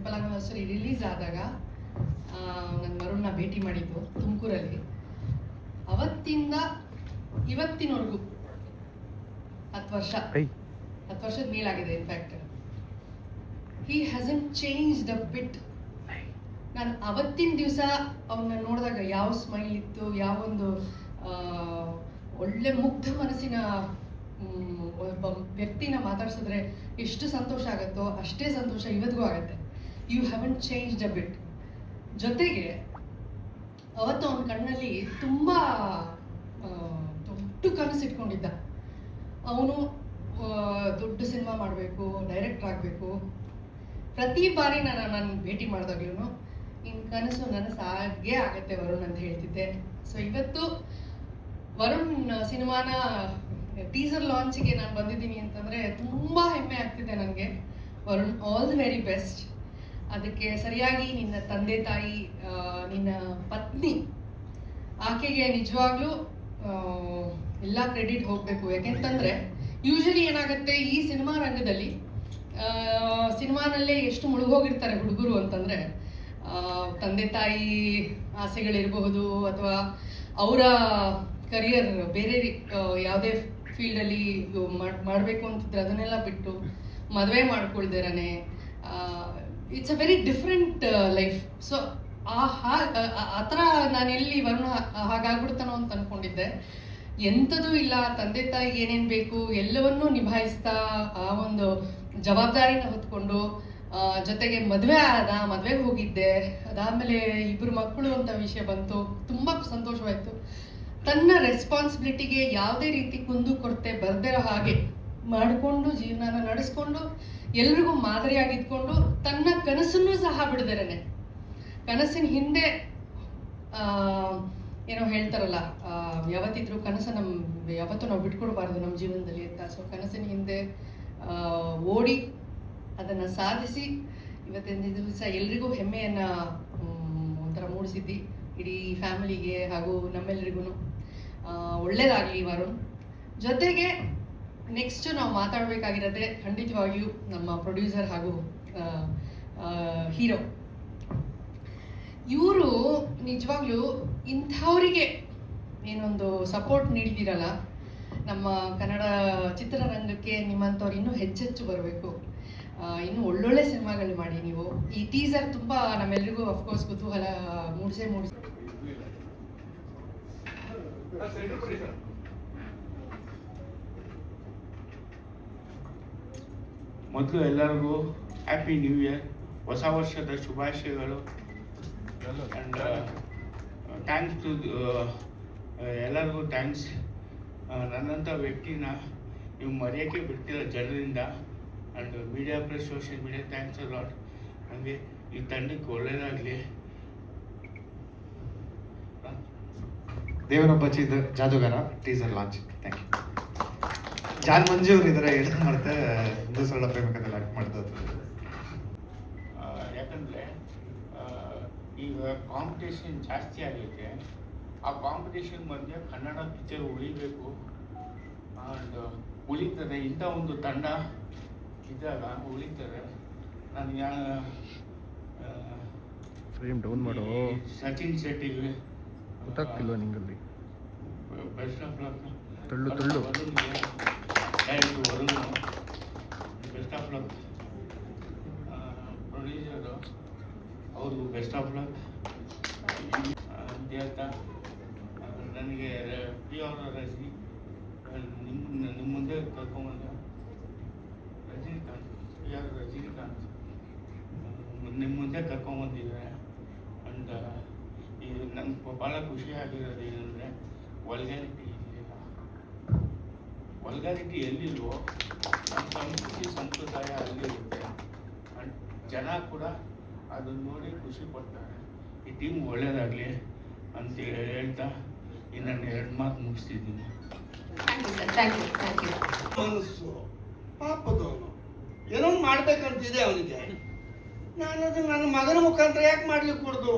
Triple anniversary release ಆದಾಗ ನನ್ನ ವರುಣ್ನ ಭೇಟಿ ಮಾಡಿದ್ದು ತುಮಕೂರಲ್ಲಿ. ಅವತ್ತಿಂದ ಇವತ್ತಿನವರೆಗೂ 10 ವರ್ಷದ ಮೇಲಾಗಿದೆ. ಇನ್ಫ್ಯಾಕ್ಟ್ ಹಿ ಹ್ಯಾಸಂಟ್ ಚೇಂಜ್ಡ್ ಅ ಬಿಟ್. ನಾನು ಅವತ್ತಿನ ದಿವಸ ಅವನ್ನ ನೋಡಿದಾಗ ಯಾವ ಸ್ಮೈಲ್ ಇತ್ತು, ಯಾವೊಂದು ಒಳ್ಳೆ ಮುಗ್ಧ ಮನಸ್ಸಿನ ಒಬ್ಬ ವ್ಯಕ್ತಿನ ಮಾತಾಡ್ಸಿದ್ರೆ ಎಷ್ಟು ಸಂತೋಷ ಆಗುತ್ತೋ ಅಷ್ಟೇ ಸಂತೋಷ ಇವತ್ತಿಗೂ ಆಗುತ್ತೆ. ಯು ಹ್ಯಾವನ್ ಚೇಂಜ್ಡ್ ಅ ಬಿಟ್. ಜೊತೆಗೆ ಅವತ್ತು ಅವನ ಕಣ್ಣಲ್ಲಿ ತುಂಬ ದೊಡ್ಡ ಕನಸು ಇಟ್ಕೊಂಡಿದ್ದ. ಅವನು ದೊಡ್ಡ ಸಿನಿಮಾ ಮಾಡಬೇಕು, ಡೈರೆಕ್ಟರ್ ಆಗಬೇಕು. ಪ್ರತಿ ಬಾರಿ ನಾನು ಭೇಟಿ ಮಾಡಿದಾಗ್ಲೂ ನಿನ್ನ ಕನಸು ನನಸಾಗೇ ಆಗತ್ತೆ ವರುಣ್ ಅಂತ ಹೇಳ್ತಿದ್ದೆ. ಸೊ ಇವತ್ತು ವರುಣ್ ಸಿನಿಮಾನ ಟೀಸರ್ ಲಾಂಚಿಗೆ ನಾನು ಬಂದಿದ್ದೀನಿ ಅಂತಂದರೆ ತುಂಬ ಹೆಮ್ಮೆ ಆಗ್ತಿದೆ ನನಗೆ. Varun, all the very best. ಅದಕ್ಕೆ ಸರಿಯಾಗಿ ನಿನ್ನ ತಂದೆ ತಾಯಿ, ನಿನ್ನ ಪತ್ನಿ, ಆಕೆಗೆ ನಿಜವಾಗ್ಲೂ ಎಲ್ಲ ಕ್ರೆಡಿಟ್ ಹೋಗಬೇಕು. ಯಾಕೆಂತಂದರೆ ಯೂಶಲಿ ಏನಾಗುತ್ತೆ ಈ ಸಿನಿಮಾ ರಂಗದಲ್ಲಿ, ಸಿನಿಮಾನಲ್ಲೇ ಎಷ್ಟು ಮುಳುಗೋಗಿರ್ತಾರೆ ಹುಡುಗರು ಅಂತಂದರೆ, ತಂದೆ ತಾಯಿ ಆಸೆಗಳಿರಬಹುದು ಅಥವಾ ಅವರ ಕರಿಯರ್ ಬೇರೆ ಯಾವುದೇ ಫೀಲ್ಡಲ್ಲಿ ಮಾಡಬೇಕು ಅಂತಿದ್ರೆ ಅದನ್ನೆಲ್ಲ ಬಿಟ್ಟು ಮದುವೆ ಮಾಡ್ಕೊಳ್ದಿರನೆ it's a very different life. So ಆ ಥರ ನಾನು ಎಲ್ಲಿ ವರುಣ ಹಾಗಾಗ್ಬಿಡ್ತಾನೋ ಅಂತ ಅಂದ್ಕೊಂಡಿದ್ದೆ. ಎಂಥದೂ ಇಲ್ಲ, ತಂದೆ ತಾಯಿಗೆ ಏನೇನು ಬೇಕು ಎಲ್ಲವನ್ನೂ ನಿಭಾಯಿಸ್ತಾ ಆ ಒಂದು ಜವಾಬ್ದಾರಿನ ಹೊತ್ಕೊಂಡು, ಜೊತೆಗೆ ಮದುವೆಗೆ ಹೋಗಿದ್ದೆ. ಅದಾದಮೇಲೆ 2 ಮಕ್ಕಳು ಅಂತ ವಿಷಯ ಬಂತು, ತುಂಬ ಸಂತೋಷವಾಯಿತು. ತನ್ನ ರೆಸ್ಪಾನ್ಸಿಬಿಲಿಟಿಗೆ ಯಾವುದೇ ರೀತಿ ಕುಂದು ಕೊರತೆ ಬರ್ದಿರೋ ಹಾಗೆ ಮಾಡಿಕೊಂಡು ಜೀವನನ ನಡೆಸ್ಕೊಂಡು ಎಲ್ರಿಗೂ ಮಾದರಿಯಾಗಿದ್ಕೊಂಡು ತನ್ನ ಕನಸನ್ನು ಸಹ ಬಿಡದಿರನೆ, ಕನಸಿನ ಹಿಂದೆ ಏನೋ ಹೇಳ್ತಾರಲ್ಲ, ಯಾವತ್ತಿದ್ರೂ ಕನಸನ್ನು ಯಾವತ್ತೂ ನಾವು ಬಿಟ್ಕೊಡ್ಬಾರ್ದು ನಮ್ಮ ಜೀವನದಲ್ಲಿ ಅಂತ. ಸೊ ಕನಸಿನ ಹಿಂದೆ ಓಡಿ ಅದನ್ನು ಸಾಧಿಸಿ ಇವತ್ತಿನ ದಿವಸ ಎಲ್ರಿಗೂ ಹೆಮ್ಮೆಯನ್ನು ಒಂಥರ ಮೂಡಿಸಿದ್ದಿ. ಇಡೀ ಫ್ಯಾಮಿಲಿಗೆ ಹಾಗೂ ನಮ್ಮೆಲ್ಲರಿಗೂ ಒಳ್ಳೇದಾಗಲಿ ವರುಣ್. ಜೊತೆಗೆ ನೆಕ್ಸ್ಟ್ ನಾವು ಮಾತಾಡಬೇಕಾಗಿರೋದೆ ಖಂಡಿತವಾಗಿಯೂ ನಮ್ಮ ಪ್ರೊಡ್ಯೂಸರ್ ಹಾಗೂ ಹೀರೋ. ಇವರು ನಿಜವಾಗ್ಲೂ ಇಂಥವರಿಗೆ ಏನೊಂದು ಸಪೋರ್ಟ್ ನೀಡಿದಿರಲ್ಲ, ನಮ್ಮ ಕನ್ನಡ ಚಿತ್ರರಂಗಕ್ಕೆ ನಿಮ್ಮಂಥವ್ರು ಇನ್ನೂ ಹೆಚ್ಚೆಚ್ಚು ಬರಬೇಕು. ಇನ್ನೂ ಒಳ್ಳೊಳ್ಳೆ ಸಿನಿಮಾಗಳು ಮಾಡಿ. ನೀವು ಈ ಟೀಸರ್ ತುಂಬ ನಮ್ಮೆಲ್ಲರಿಗೂ ಅಫ್ಕೋರ್ಸ್ ಕುತೂಹಲ ಮೂಡಿಸೇ. ಮೊದಲು ಎಲ್ಲರಿಗೂ ಹ್ಯಾಪಿ ನ್ಯೂ ಇಯರ್, ಹೊಸ ವರ್ಷದ ಶುಭಾಶಯಗಳು. ಆ್ಯಂಡ್ ಥ್ಯಾಂಕ್ಸ್ ಟು ಎಲ್ಲರಿಗೂ ಥ್ಯಾಂಕ್ಸ್. ನನ್ನಂಥ ವ್ಯಕ್ತಿನ ನೀವು ಮರೆಯೋಕ್ಕೆ ಬಿಡ್ತಿರೋ ಜನರಿಂದ. And media plus social media thanks a lot. ಹಾಗೆ ಈ ತಂಡಕ್ಕೆ ಒಳ್ಳೆಯದಾಗಲಿ. Devarobba Jadugara teaser launch. Thank you. John Manju ಅವರು ಇದರ ಎಡಿಟ್ ಮಾಡ್ತಾ ಹಿಂದೂ ಸರಳ ಪ್ರೇಮಕದಲ್ಲಿ ಆಕ್ಟ್ ಮಾಡ್ತಾ ಇದ್ರು. ಯಾಕಂದರೆ ಈಗ ಕಾಂಪಿಟೇಷನ್ ಜಾಸ್ತಿ ಆಗೈತೆ. ಆ ಕಾಂಪಿಟೇಷನ್ ಮಧ್ಯೆ ಕನ್ನಡ ಪಿಕ್ಚರ್ ಉಳಿಬೇಕು ಆ್ಯಂಡ್ ಉಳಿತದೆ. ಇಂಥ ಒಂದು ತಂಡ ಇದ್ದಾಗ ಉಳಿತದೆ. ನಾನು ಫ್ರೇಮ್ ಡೌನ್ ಮಾಡೋ ಸಚಿನ್ ಶೆಟ್ಟಿಗೆ ಗೊತ್ತಾಗ್ತಿಲ್ವ ನಿಂಗಲ್ಲಿ? Best of luck. ತುಳ್ಳು Varun best of luck. Producer ಅವ್ರಿಗೂ ಬೆಸ್ಟ್ ಆಫ್ ಲಕ್ ಅಂತ ನನಗೆ ಪಿ ಅವರ ರಜನಿ ನಿಮ್ಮ ಮುಂದೆ ಕರ್ಕೊಂಬಂದ ರಜನಿಕಾಂತ್, ಪಿ ಆರ್ ರಜನಿಕಾಂತ್ ನಿಮ್ಮ ಮುಂದೆ ಕರ್ಕೊಂಬಂದಿದ್ದಾರೆ. ಅಂಡ್ ಇದು ನಂಗೆ ಭಾಳ ಖುಷಿಯಾಗಿರೋದು ಏನಂದರೆ ವಲ್ಗ್ಯಾರಿಟಿ ಇದೆಯಲ್ಲ, ವಲ್ಗ್ಯಾರಿಟಿ ಎಲ್ಲಿಲ್ವೋ ನಮ್ಮ ಸಂಸ್ಕೃತಿ ಸಂಪ್ರದಾಯ ಅಲ್ಲಿರುತ್ತೆ. ಅಂಡ್ ಜನ ಕೂಡ ಅದನ್ನು ನೋಡಿ ಖುಷಿ ಪಡ್ತಾರೆ. ಈ ಟೀಮ್ ಒಳ್ಳೆಯದಾಗಲಿ ಅಂತ ಹೇಳ್ತಾ ಇನ್ನೊಂದು 2 ಮಾತು ಮುಗಿಸ್ತಿದ್ದೀನಿ. ಮನಸ್ಸು ಪಾಪದವನು ಏನೋ ಮಾಡ್ಬೇಕಂತಿದೆ ಅವನಿಗೆ. ನಾನು ಅದು ನನ್ನ ಮಗನ ಮುಖಾಂತರ ಯಾಕೆ ಮಾಡ್ಲಿಕ್ಕೆ ಕೊಡ್ದು?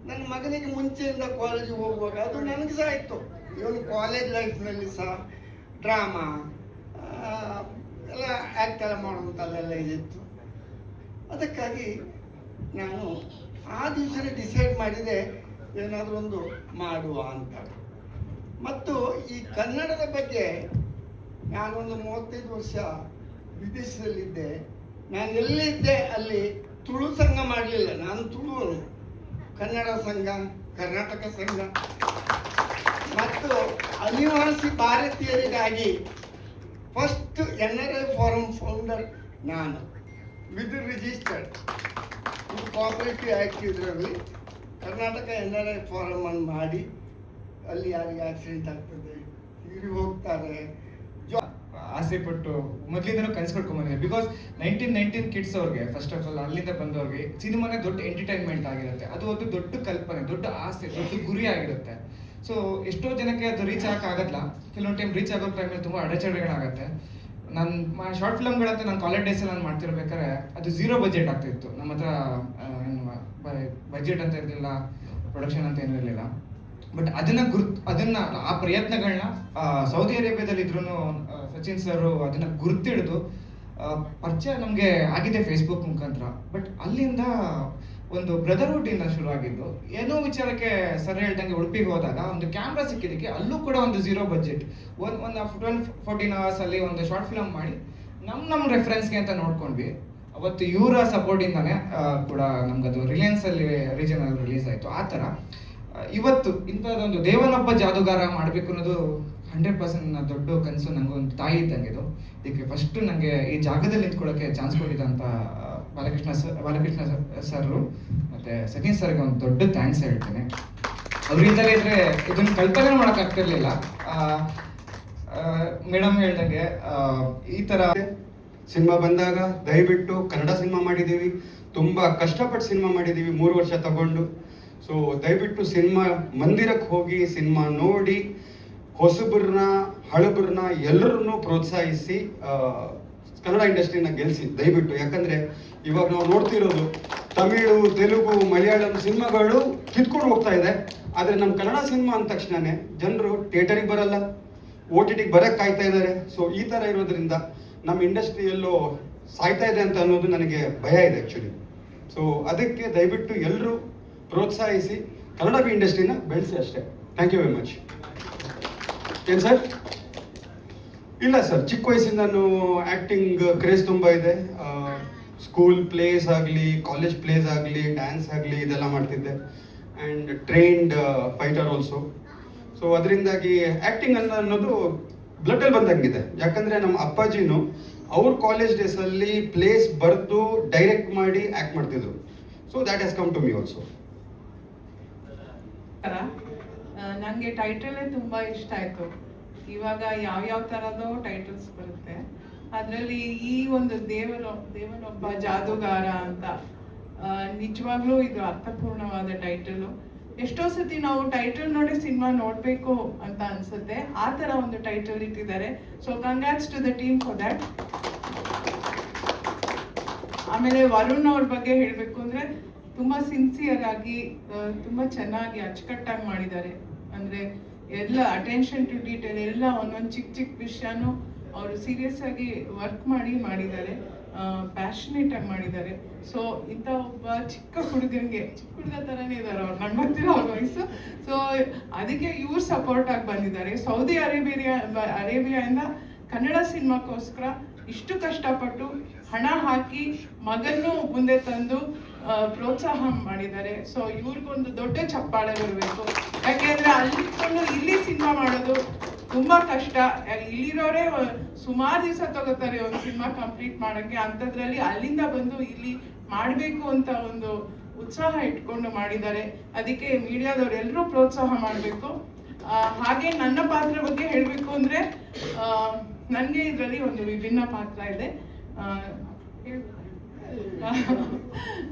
ನನ್ನ ಮಗನಿಗೆ ಮುಂಚೆಯಿಂದ ಕಾಲೇಜಿಗೆ ಹೋಗುವಾಗ ಅದು ನನಗೆ ಸಹ ಇತ್ತು. ಇವನು ಕಾಲೇಜ್ ಲೈಫ್ನಲ್ಲಿ ಸಹ ಡ್ರಾಮಾ ಎಲ್ಲ ಆ್ಯಕ್ಟ್ ಎಲ್ಲ ಮಾಡುವಂಥದ್ದೆಲ್ಲ ಇದಿತ್ತು. ಅದಕ್ಕಾಗಿ ನಾನು ಆ ದಿವಸನೇ ಡಿಸೈಡ್ ಮಾಡಿದೆ ಏನಾದರೂ ಒಂದು ಮಾಡುವ ಅಂತ. ಮತ್ತು ಈ ಕನ್ನಡದ ಬಗ್ಗೆ ನಾನೊಂದು 35 ವರ್ಷ ವಿದೇಶದಲ್ಲಿದ್ದೆ. ನಾನು ಎಲ್ಲಿದ್ದೆ ಅಲ್ಲಿ ತುಳು ಸಂಘ ಮಾಡಲಿಲ್ಲ. ನಾನು ತುಳುವನು. ಕನ್ನಡ ಸಂಘ, ಕರ್ನಾಟಕ ಸಂಘ ಮತ್ತು ಅನಿವಾಸಿ ಭಾರತೀಯರಿಗಾಗಿ ಫಸ್ಟ್ NRI ಫಾರಂ ಫೌಂಡರ್ ನಾನು, ವಿತ್ ರಿಜಿಸ್ಟರ್ಡ್ ಇದು ಕೋಆಪರೇಟಿವ್ ಆ್ಯಕ್ಟ್. ಇದರಲ್ಲಿ ಕರ್ನಾಟಕ NRI ಫಾರಂ ಅನ್ನು ಮಾಡಿ ಅಲ್ಲಿ ಯಾರಿಗೆ ಆಕ್ಸಿಡೆಂಟ್ ಆಗ್ತದೆ, ತೀರಿ ಹೋಗ್ತಾರೆ, ಆಸೆ ಪಟ್ಟು ಮೊದಲಿಂದನೂ ಕನಸು ಕಟ್ಕೊಂಡ್ಬಂದಿದೆ. ಬಿಕಾಸ್ 1919 ಕಿಡ್ಸ್ ಅವ್ರಿಗೆ ಫಸ್ಟ್ ಆಫ್ ಆಲ್ ಅಲ್ಲಿಂದ ಬಂದವ್ರಿಗೆ ಸಿನಿಮಾನೇ ದೊಡ್ಡ ಎಂಟರ್ಟೈನ್ಮೆಂಟ್ ಆಗಿರುತ್ತೆ. ಅದು ಒಂದು ದೊಡ್ಡ ಕಲ್ಪನೆ, ದೊಡ್ಡ ಆಸೆ, ದೊಡ್ಡ ಗುರಿ ಆಗಿರುತ್ತೆ. ಸೊ ಎಷ್ಟೋ ಜನಕ್ಕೆ ಅದು ರೀಚ್ ಆಗೋಕ್ಕಾಗಲ್ಲ. ಕೆಲವೊಂದು ಟೈಮ್ ರೀಚ್ ಆಗೋ ಟೈಮಲ್ಲಿ ತುಂಬ ಅಡೆಚಣೆಗಳಾಗುತ್ತೆ. ನನ್ನ ಶಾರ್ಟ್ ಫಿಲ್ಮ್ಗಳಂತ ನಾನು ಕಾಲೇಜ್ ಡೇಸಲ್ಲಿ ನಾನು ಮಾಡ್ತಿರ್ಬೇಕಾದ್ರೆ ಅದು 0 ಬಜೆಟ್ ಆಗ್ತಿತ್ತು. ನಮ್ಮ ಹತ್ರ ಬಜೆಟ್ ಅಂತ ಇರಲಿಲ್ಲ, ಪ್ರೊಡಕ್ಷನ್ ಅಂತ ಏನೂ ಇರಲಿಲ್ಲ. ಬಟ್ ಅದನ್ನ ಆ ಪ್ರಯತ್ನಗಳನ್ನ ಸೌದಿ ಅರೇಬಿಯಾದಲ್ಲಿ ಇದ್ರೂ ಸಚಿನ್ ಸರ್ ಅದನ್ನ ಗುರ್ತಿಡಿದು ಪರಿಚಯ ನಮಗೆ ಆಗಿದೆ ಫೇಸ್ಬುಕ್ ಮುಖಾಂತರ. ಬಟ್ ಅಲ್ಲಿಂದ ಒಂದು ಬ್ರದರ್ಹುಡ್ ಇಂದ ಶುರು ಆಗಿದ್ದು. ಏನೋ ವಿಚಾರಕ್ಕೆ ಸರ್ ಹೇಳ್ದಂಗೆ ಉಡುಪಿಗೆ ಹೋದಾಗ ಒಂದು ಕ್ಯಾಮ್ರಾ ಸಿಕ್ಕಿದ್ದಕ್ಕೆ ಅಲ್ಲೂ ಕೂಡ ಒಂದು 0 ಬಜೆಟ್ ಒಂದು 12-14 ಅವರ್ಸ್ ಅಲ್ಲಿ ಒಂದು ಶಾರ್ಟ್ ಫಿಲಮ್ ಮಾಡಿ ನಮ್ಮ ರೆಫರೆನ್ಸ್ಗೆ ಅಂತ ನೋಡ್ಕೊಂಡ್ವಿ. ಅವತ್ತು ಇವರ ಸಪೋರ್ಟಿಂದಾನೆ ಕೂಡ ನಮ್ಗದು ರಿಲಯನ್ಸ್ ಅಲ್ಲಿ ರೀಜನಲ್ ರಿಲೀಸ್ ಆಯ್ತು. ಆ ಥರ ಇವತ್ತು ಇಂಥದ್ದೊಂದು ದೇವನೊಬ್ಬ ಜಾದುಗಾರ ಮಾಡಬೇಕು ಅನ್ನೋದು 100% ನನ್ನ ದೊಡ್ಡ ಕನಸು. ನನಗೊಂದು ತಾಯಿ ಇದ್ದಂಗೆ ಇದು. ಇದಕ್ಕೆ ಫಸ್ಟ್ ನನಗೆ ಈ ಜಾಗದಲ್ಲಿ ನಿಂತ್ಕೊಳ್ಳೋಕ್ಕೆ ಚಾನ್ಸ್ ಕೊಟ್ಟಿದ್ದಂಥ ಬಾಲಕೃಷ್ಣ ಸರ್ ಮತ್ತು ಸಚಿನ್ ಸರ್ಗೆ ಒಂದು ದೊಡ್ಡ ಥ್ಯಾಂಕ್ಸ್ ಹೇಳ್ತೇನೆ. ಅವರಿಂದಲೇ ಇದ್ರೆ ಇದನ್ನು ಕಲ್ಪನೆ ಮಾಡೋಕ್ಕಾಗ್ತಿರ್ಲಿಲ್ಲ. ಮೇಡಮ್ ಹೇಳ್ದಂಗೆ ಈ ಥರ ಸಿನಿಮಾ ಬಂದಾಗ ದಯವಿಟ್ಟು ಕನ್ನಡ ಸಿನಿಮಾ ಮಾಡಿದ್ದೀವಿ, ತುಂಬ ಕಷ್ಟಪಟ್ಟು ಸಿನಿಮಾ ಮಾಡಿದ್ದೀವಿ 3 ವರ್ಷ ತಗೊಂಡು. ಸೊ ದಯವಿಟ್ಟು ಸಿನಿಮಾ ಮಂದಿರಕ್ಕೆ ಹೋಗಿ ಸಿನಿಮಾ ನೋಡಿ ಹೊಸಬ್ರನ್ನ ಹಳಬ್ರನ್ನ ಎಲ್ಲರನ್ನೂ ಪ್ರೋತ್ಸಾಹಿಸಿ ಕನ್ನಡ ಇಂಡಸ್ಟ್ರಿನ ಗೆಲ್ಲಿಸಿ ದಯವಿಟ್ಟು. ಯಾಕಂದರೆ ಇವಾಗ ನಾವು ನೋಡ್ತಿರೋದು ತಮಿಳು, ತೆಲುಗು, ಮಲಯಾಳಂ ಸಿನಿಮಾಗಳು ಕಿತ್ಕೊಂಡು ಹೋಗ್ತಾ ಇದೆ. ಆದರೆ ನಮ್ಮ ಕನ್ನಡ ಸಿನಿಮಾ ಅಂದ ತಕ್ಷಣವೇ ಜನರು ಥಿಯೇಟರಿಗೆ ಬರಲ್ಲ, OTTಗೆ ಬರೋಕ್ಕೆ ಕಾಯ್ತಾ ಇದ್ದಾರೆ. ಸೊ ಈ ಥರ ಇರೋದ್ರಿಂದ ನಮ್ಮ ಇಂಡಸ್ಟ್ರಿಯಲ್ಲೂ ಸಾಯ್ತಾ ಇದೆ ಅಂತ ಅನ್ನೋದು ನನಗೆ ಭಯ ಇದೆ ಆ್ಯಕ್ಚುಲಿ. ಸೊ ಅದಕ್ಕೆ ದಯವಿಟ್ಟು ಎಲ್ಲರೂ ಪ್ರೋತ್ಸಾಹಿಸಿ ಕನ್ನಡ ಇಂಡಸ್ಟ್ರಿನ ಬೆಳೆಸಿ ಅಷ್ಟೇ. Thank you very much. ಏನು ಸರ್? ಇಲ್ಲ ಸರ್, ಚಿಕ್ಕ ವಯಸ್ಸಿಂದನೂ ಆ್ಯಕ್ಟಿಂಗ್ ಕ್ರೇಜ್ ತುಂಬ ಇದೆ. ಸ್ಕೂಲ್ ಪ್ಲೇಸ್ ಆಗಲಿ, ಕಾಲೇಜ್ ಪ್ಲೇಸ್ ಆಗಲಿ, ಡ್ಯಾನ್ಸ್ ಆಗಲಿ ಇದೆಲ್ಲ ಮಾಡ್ತಿದ್ದೆ. And trained fighter also. So ಅದರಿಂದಾಗಿ ಆ್ಯಕ್ಟಿಂಗ್ ಅನ್ನೋದು ಬ್ಲಡ್ಡಲ್ಲಿ ಬಂದಂಗಿದೆ. ಯಾಕಂದರೆ ನಮ್ಮ ಅಪ್ಪಾಜಿನೂ ಅವ್ರ ಕಾಲೇಜ್ ಡೇಸಲ್ಲಿ ಪ್ಲೇಸ್ ಬರೆದು ಡೈರೆಕ್ಟ್ ಮಾಡಿ ಆ್ಯಕ್ಟ್ ಮಾಡ್ತಿದ್ರು. So that has come to me also. ನನಗೆ ಟೈಟಲೇ ತುಂಬ ಇಷ್ಟ ಆಯಿತು. ಇವಾಗ ಯಾವ್ಯಾವ ಥರದ್ದು ಟೈಟಲ್ಸ್ ಬರುತ್ತೆ, ಅದರಲ್ಲಿ ಈ ಒಂದು ದೇವನೊಬ್ಬ ಜಾದುಗಾರ ಅಂತ ನಿಜವಾಗ್ಲೂ ಇದು ಅರ್ಥಪೂರ್ಣವಾದ ಟೈಟಲು. ಎಷ್ಟೋ ಸತಿ ನಾವು ಟೈಟಲ್ ನೋಡಿ ಸಿನಿಮಾ ನೋಡಬೇಕು ಅಂತ ಅನ್ಸುತ್ತೆ. ಆ ಥರ ಒಂದು ಟೈಟಲ್ ಇಟ್ಟಿದ್ದಾರೆ. So congrats to the team for that. ಆಮೇಲೆ ವರುಣ್ ಅವ್ರ ಬಗ್ಗೆ ಹೇಳಬೇಕು ಅಂದರೆ ತುಂಬ ಸಿನ್ಸಿಯರ್ ಆಗಿ ತುಂಬ ಚೆನ್ನಾಗಿ ಅಚ್ಚುಕಟ್ಟಾಗಿ ಮಾಡಿದ್ದಾರೆ. ಅಂದರೆ ಎಲ್ಲ ಅಟೆನ್ಷನ್ ಟು ಡೀಟೇಲ್ ಎಲ್ಲ ಒಂದೊಂದು ಚಿಕ್ಕ ವಿಷಯನೂ ಅವರು ಸೀರಿಯಸ್ ಆಗಿ ವರ್ಕ್ ಮಾಡಿದ್ದಾರೆ. ಪ್ಯಾಷನೇಟ್ ಆಗಿ ಮಾಡಿದ್ದಾರೆ. ಸೊ ಇಂಥ ಒಬ್ಬ ಚಿಕ್ಕ ಹುಡುಗ ಥರನೇ ಇದ್ದಾರೆ ಅವ್ರು, ನಂಗೆ ಗೊತ್ತಿರೋ ಅವ್ರ ವಯಸ್ಸು. ಸೊ ಅದಕ್ಕೆ ಇವ್ರು ಸಪೋರ್ಟ್ ಆಗಿ ಬಂದಿದ್ದಾರೆ. ಸೌದಿ ಅರೇಬಿಯಾದಿಂದ ಕನ್ನಡ ಸಿನಿಮಾಕ್ಕೋಸ್ಕರ ಇಷ್ಟು ಕಷ್ಟಪಟ್ಟು ಹಣ ಹಾಕಿ ಮಗನ್ನು ಮುಂದೆ ತಂದು ಪ್ರೋತ್ಸಾಹ ಮಾಡಿದ್ದಾರೆ. ಸೊ ಇವ್ರಿಗೊಂದು ದೊಡ್ಡ ಚಪ್ಪಾಳೆ ಬರಬೇಕು. ಯಾಕೆಂದ್ರೆ ಅಲ್ಲಿಕೊಂಡು ಇಲ್ಲಿ ಸಿನಿಮಾ ಮಾಡೋದು ತುಂಬಾ ಕಷ್ಟ. ಇಲ್ಲಿರೋರೇ ಸುಮಾರು ದಿವಸ ತಗೋತಾರೆ ಒಂದು ಸಿನಿಮಾ ಕಂಪ್ಲೀಟ್ ಮಾಡೋಕ್ಕೆ. ಅಂಥದ್ರಲ್ಲಿ ಅಲ್ಲಿಂದ ಬಂದು ಇಲ್ಲಿ ಮಾಡಬೇಕು ಅಂತ ಒಂದು ಉತ್ಸಾಹ ಇಟ್ಕೊಂಡು ಮಾಡಿದ್ದಾರೆ. ಅದಕ್ಕೆ ಮೀಡಿಯಾದವ್ರು ಎಲ್ಲರೂ ಪ್ರೋತ್ಸಾಹ ಮಾಡಬೇಕು. ಹಾಗೆ ನನ್ನ ಪಾತ್ರ ಬಗ್ಗೆ ಹೇಳಬೇಕು ಅಂದರೆ ನನಗೆ ಇದರಲ್ಲಿ ಒಂದು ವಿಭಿನ್ನ ಪಾತ್ರ ಇದೆ.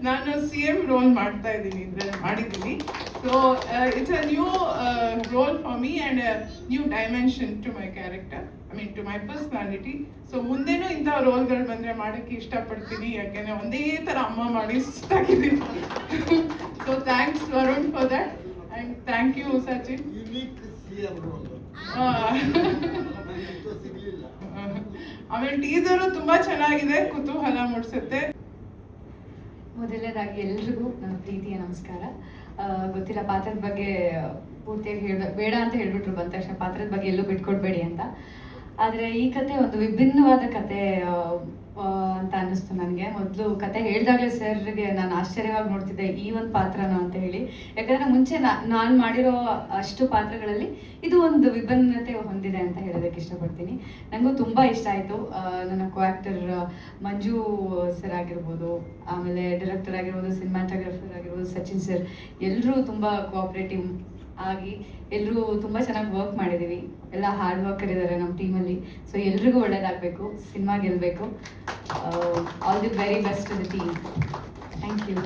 ನಾನು CM ರೋಲ್ ಮಾಡ್ತಾ ಇದ್ದೀನಿ, ಇದರಲ್ಲಿ ಮಾಡಿದ್ದೀನಿ. So it's a new role for me and new dimension to my character, I mean to my personality. So ಮುಂದೆನೂ ಇಂಥ ರೋಲ್ಗಳು ಬಂದರೆ ಮಾಡೋಕ್ಕೆ ಇಷ್ಟಪಡ್ತೀನಿ. ಯಾಕೆಂದರೆ ಒಂದೇ ಥರ ಅಮ್ಮ ಮಾಡಿ ಸುಸ್ತಾಗಿದ್ದೀನಿ. So thanks Varun for that and thank you Sachin. ಆಮೇಲೆ ಟೀಸರು ತುಂಬ ಚೆನ್ನಾಗಿದೆ, ಕುತೂಹಲ ಮೂಡಿಸುತ್ತೆ. ಮೊದಲನೇದಾಗಿ ಎಲ್ರಿಗೂ ನನ್ನ ಪ್ರೀತಿಯ ನಮಸ್ಕಾರ. ಗೊತ್ತಿಲ್ಲ ಪಾತ್ರದ ಬಗ್ಗೆ ಪೂರ್ತಿಯಾಗಿ ಬೇಡ ಅಂತ ಹೇಳ್ಬಿಟ್ರು ಬಂದ ತಕ್ಷಣ, ಪಾತ್ರದ ಬಗ್ಗೆ ಎಲ್ಲೂ ಬಿಟ್ಕೊಡ್ಬೇಡಿ ಅಂತ. ಆದರೆ ಈ ಕತೆ ಒಂದು ವಿಭಿನ್ನವಾದ ಕತೆ ಅಂತ ಅನ್ನಿಸ್ತು ನನಗೆ. ಮೊದಲು ಕತೆ ಹೇಳಿದಾಗಲೇ ಸರ್ಗೆ ನಾನು ಆಶ್ಚರ್ಯವಾಗಿ ನೋಡ್ತಿದ್ದೆ, ಈ ಒಂದು ಪಾತ್ರನ ಅಂತ ಹೇಳಿ. ಯಾಕಂದರೆ ಮುಂಚೆ ನಾನು ಮಾಡಿರೋ ಅಷ್ಟು ಪಾತ್ರಗಳಲ್ಲಿ ಇದು ಒಂದು ವಿಭಿನ್ನತೆ ಹೊಂದಿದೆ ಅಂತ ಹೇಳೋದಕ್ಕೆ ಇಷ್ಟಪಡ್ತೀನಿ. ನನಗೂ ತುಂಬ ಇಷ್ಟ ಆಯಿತು. ನನ್ನ ಕೋ ಆ್ಯಕ್ಟರ್ ಮಂಜು ಸರ್ ಆಗಿರ್ಬೋದು, ಆಮೇಲೆ ಡೈರೆಕ್ಟರ್ ಆಗಿರ್ಬೋದು, ಸಿನಿಮಾಟೋಗ್ರಫರ್ ಆಗಿರ್ಬೋದು ಸಚಿನ್ ಸರ್, ಎಲ್ಲರೂ ತುಂಬ ಕೋಆಪ್ರೇಟಿವ್ ಆಗಿ ಎಲ್ಲರೂ ತುಂಬ ಚೆನ್ನಾಗಿ ವರ್ಕ್ ಮಾಡಿದ್ದೀವಿ. ಎಲ್ಲ ಹಾರ್ಡ್ ವರ್ಕರ್ ಇದ್ದಾರೆ ನಮ್ಮ ಟೀಮಲ್ಲಿ. ಸೊ ಎಲ್ರಿಗೂ ಒಳ್ಳೇದಾಗಬೇಕು, ಸಿನಿಮಾ ಗೆಲ್ಲಬೇಕು. All the very best to the team. Thank you.